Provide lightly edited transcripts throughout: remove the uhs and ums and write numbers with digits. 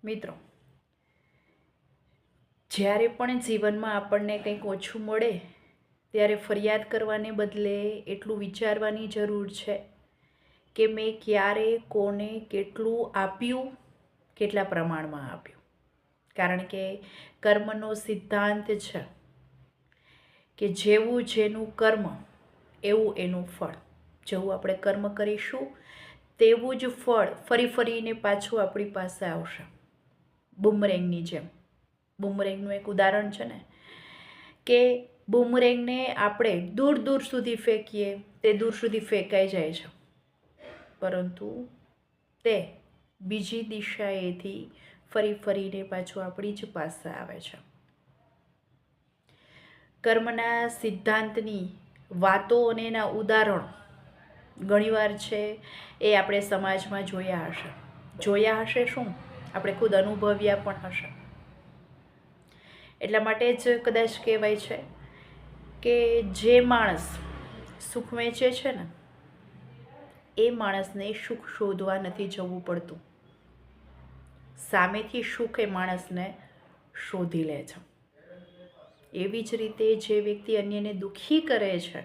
મિત્રો, જ્યારે પણ જીવનમાં આપણને કંઈક ઓછું મળે ત્યારે ફરિયાદ કરવાને બદલે એટલું વિચારવાની જરૂર છે કે મેં ક્યારે કોને કેટલું આપ્યું, કેટલા પ્રમાણમાં આપ્યું. કારણ કે કર્મનો સિદ્ધાંત છે કે જેવું જેનું કર્મ એવું એનું ફળ. જેવું આપણે કર્મ કરીશું તેવું જ ફળ ફરી ફરીને પાછું આપણી પાસે આવશે, બુમરેંગની જેમ. બુમરેંગનું એક ઉદાહરણ છે ને કે બુમરેંગને આપણે દૂર દૂર સુધી ફેંકીએ તે દૂર સુધી ફેંકાઈ જાય છે, પરંતુ તે બીજી દિશાએથી ફરી ફરીને પાછું આપણી જ પાસે આવે છે. કર્મના સિદ્ધાંતની વાતો અને એના ઉદાહરણો ઘણીવાર છે એ આપણે સમાજમાં જોયા હશે શું, આપણે ખુદ અનુભવ્યા પણ હશે. એટલા માટે જ કદાચ કહેવાય છે કે જે માણસ સુખ વેચે છે ને એ માણસને સુખ શોધવા નથી જવું પડતું, સામેથી સુખ એ માણસને શોધી લે છે. એવી જ રીતે જે વ્યક્તિ અન્યને દુઃખી કરે છે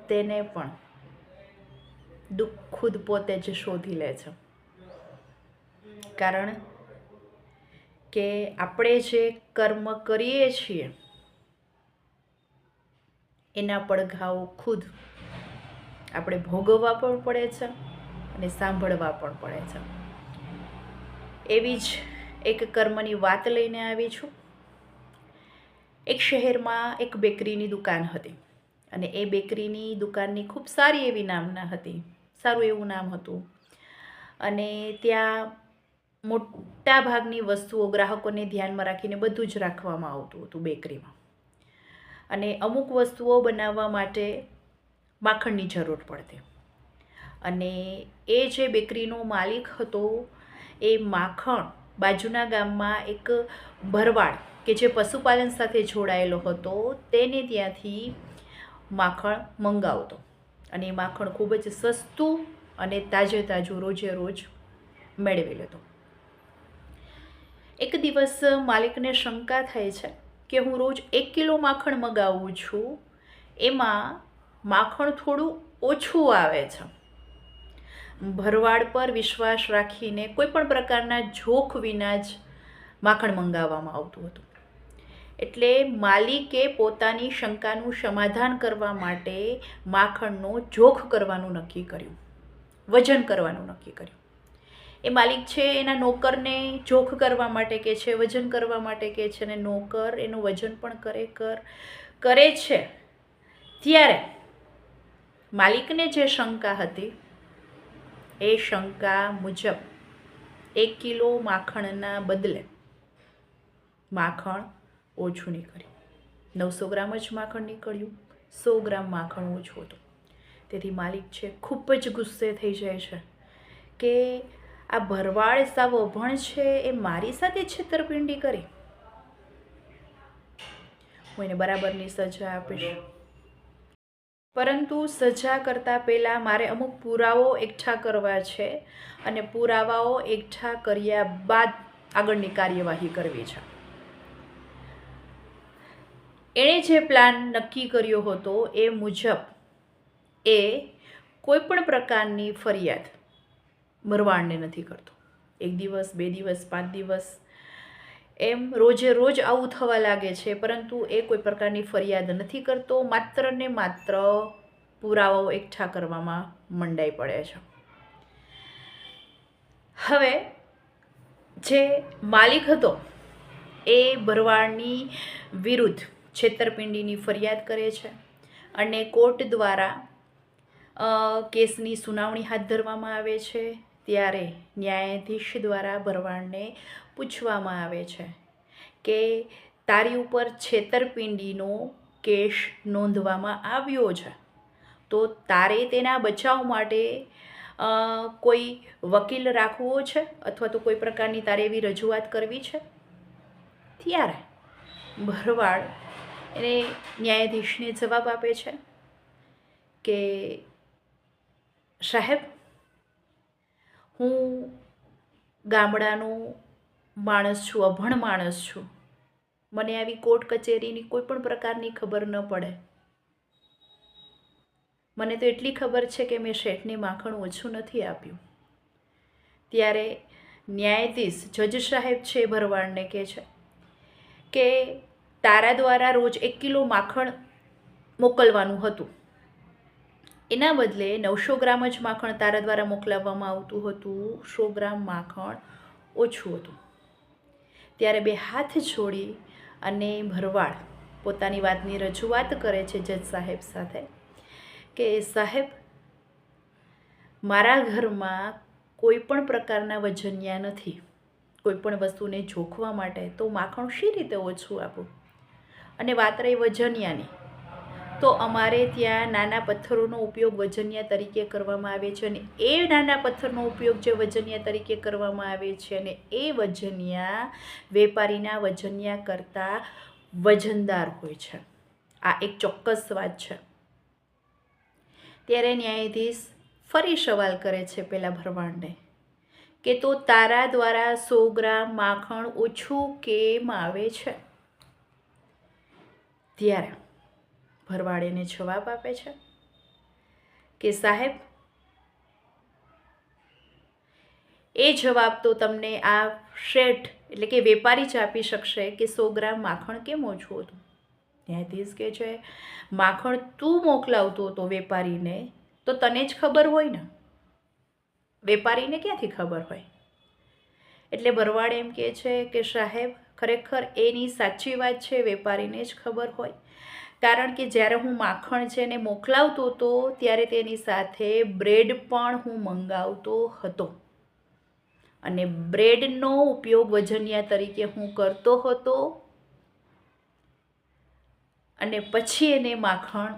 તેને પણ દુઃખ ખુદ પોતે જ શોધી લે છે. કારણ કે આપણે જે કર્મ કરીએ છીએ એના પડઘાઓ ખુદ આપણે ભોગવવા પણ પડે છે અને સાંભળવા પણ પડે છે. એવી જ એક કર્મની વાત લઈને આવી છું. એક શહેરમાં એક બેકરીની દુકાન હતી અને એ બેકરીની દુકાનની ખૂબ સારી એવી નામના હતી, સારું એવું નામ હતું. અને ત્યાં મોટા ભાગની વસ્તુઓ ગ્રાહકોને ધ્યાનમાં રાખીને બધું જ રાખવામાં આવતું હતું બેકરીમાં. અને અમુક વસ્તુઓ બનાવવા માટે માખણની જરૂર પડતી અને એ જે બેકરીનો માલિક હતો એ માખણ બાજુના ગામમાં એક ભરવાડ કે જે પશુપાલન સાથે જોડાયેલો હતો તેને ત્યાંથી માખણ મંગાવતો અને એ માખણ ખૂબ જ સસ્તું અને તાજું રોજે રોજ મેળવી લેતો. એક દિવસ માલિકને શંકા થાય છે કે હું રોજ 1 કિલો માખણ મગાવું છું, એમાં માખણ થોડું ઓછું આવે છે. ભરવાડ પર વિશ્વાસ રાખીને કોઈ પણ પ્રકારના જોખ વિના જ માખણ મંગાવવામાં આવતું હતું. એટલે માલિકે પોતાની શંકાનું સમાધાન કરવા માટે માખણનો જોખ કરવાનું નક્કી કર્યું, વજન કરવાનું નક્કી કર્યું. એ માલિક છે એના નોકરને જોખ કરવા માટે કહે છે, વજન કરવા માટે કહે છે, અને નોકર એનું વજન પણ કરે છે. ત્યારે માલિકને જે શંકા હતી એ શંકા મુજબ 1 કિલો માખણના બદલે માખણ ઓછું નીકળ્યું. 900 ગ્રામ જ માખણ નીકળ્યું, 100 ગ્રામ માખણ ઓછું હતું. તેથી માલિક છે ખૂબ જ ગુસ્સે થઈ જાય છે કે આ ભરવાડ સાવ અભણ છે, એ મારી સાથે છેતરપિંડી કરી, હું એને બરાબરની સજા આપીશ. પરંતુ સજા કરતાં પહેલાં મારે અમુક પુરાવો એકઠા કરવા છે અને પુરાવાઓ એકઠા કર્યા બાદ આગળની કાર્યવાહી કરવી છે. એણે જે પ્લાન નક્કી કર્યો હતો એ મુજબ એ કોઈ પણ પ્રકારની ફરિયાદ ભરવાડને નથી કરતો. 1 દિવસ, 2 દિવસ, 5 દિવસ એમ રોજે રોજ આવું થવા લાગે છે, પરંતુ એ કોઈ પ્રકારની ફરિયાદ નથી કરતો, માત્ર ને માત્ર પુરાવાઓ એકઠા કરવામાં મંડાઈ પડે છે. હવે જે માલિક હતો એ ભરવાડની વિરુદ્ધ છેતરપિંડીની ફરિયાદ કરે છે અને કોર્ટ દ્વારા કેસની સુનાવણી હાથ ધરવામાં આવે છે. ત્યારે ન્યાયાધીશ દ્વારા ભરવાડને પૂછવામાં આવે છે કે તારી ઉપર છેતરપિંડીનો કેસ નોંધવામાં આવ્યો છે, તો તારે તેના બચાવ માટે કોઈ વકીલ રાખવો છે અથવા તો કોઈ પ્રકારની તારે એવી રજૂઆત કરવી છે. ત્યારે ભરવાડ એને ન્યાયાધીશને જવાબ આપે છે કે સાહેબ, હું ગામડાનો માણસ છું, અભણ માણસ છું, મને આવી કોર્ટ કચેરીની કોઈ પણ પ્રકારની ખબર ન પડે. મને તો એટલી ખબર છે કે મેં શેઠને માખણ ઓછું નથી આપ્યું. ત્યારે ન્યાયાધીશ જજ સાહેબ છે એ ભરવાડને કહે છે કે તારા દ્વારા રોજ 1 કિલો માખણ મોકલવાનું હતું, એના બદલે 900 ગ્રામ જ માખણ તારા દ્વારા મોકલાવવામાં આવતું હતું, 100 ગ્રામ માખણ ઓછું હતું. ત્યારે બે હાથ જોડી અને ભરવાડ પોતાની વાતની રજૂઆત કરે છે જજ સાહેબ સાથે કે સાહેબ, મારા ઘરમાં કોઈ પણ પ્રકારના વજનિયા નથી, કોઈ પણ વસ્તુને જોખવા માટે, તો માખણ શી રીતે ઓછું આપું? અને વાત રહી વજનિયાની, તો અમારે ત્યાં નાના પથ્થરોનો ઉપયોગ વજનિયા તરીકે કરવામાં આવે છે, અને એ નાના પથ્થરનો ઉપયોગ જે વજનિયા તરીકે કરવામાં આવે છે, અને એ વજનિયા વેપારીના વજનિયા કરતાં વજનદાર હોય છે. આ એક ચોક્કસ વાત છે. ત્યારે ન્યાયાધીશ ફરી સવાલ કરે છે પેલા ભરવાડને કે તો તારા દ્વારા 100 ગ્રામ માખણ ઓછું કેમ આવે છે? ત્યારે ભરવાડ એને જવાબ આપે છે કે સાહેબ, એ જવાબ તો તમને આ શેઠ એટલે કે વેપારી જ આપી શકશે કે 100 ગ્રામ માખણ કેમ ઓછું હતું. ન્યાયાધીશ કહે છે માખણ તું મોકલાવતો હતો વેપારીને, તો તને જ ખબર હોય ને, વેપારીને ક્યાંથી ખબર હોય? એટલે ભરવાડ એમ કહે છે કે સાહેબ, ખરેખર એની સાચી વાત છે, વેપારીને જ ખબર હોય, કારણ કે જ્યારે હું માખણ છે એને મોકલાવતો હતો ત્યારે તેની સાથે બ્રેડ પણ હું મંગાવતો હતો, અને બ્રેડનો ઉપયોગ વજનિયા તરીકે હું કરતો હતો, અને પછી એને માખણ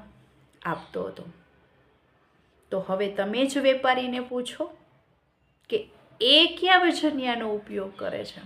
આપતો હતો. તો હવે તમે જ વેપારીને પૂછો કે એ ક્યાં વજનિયાનો ઉપયોગ કરે છે.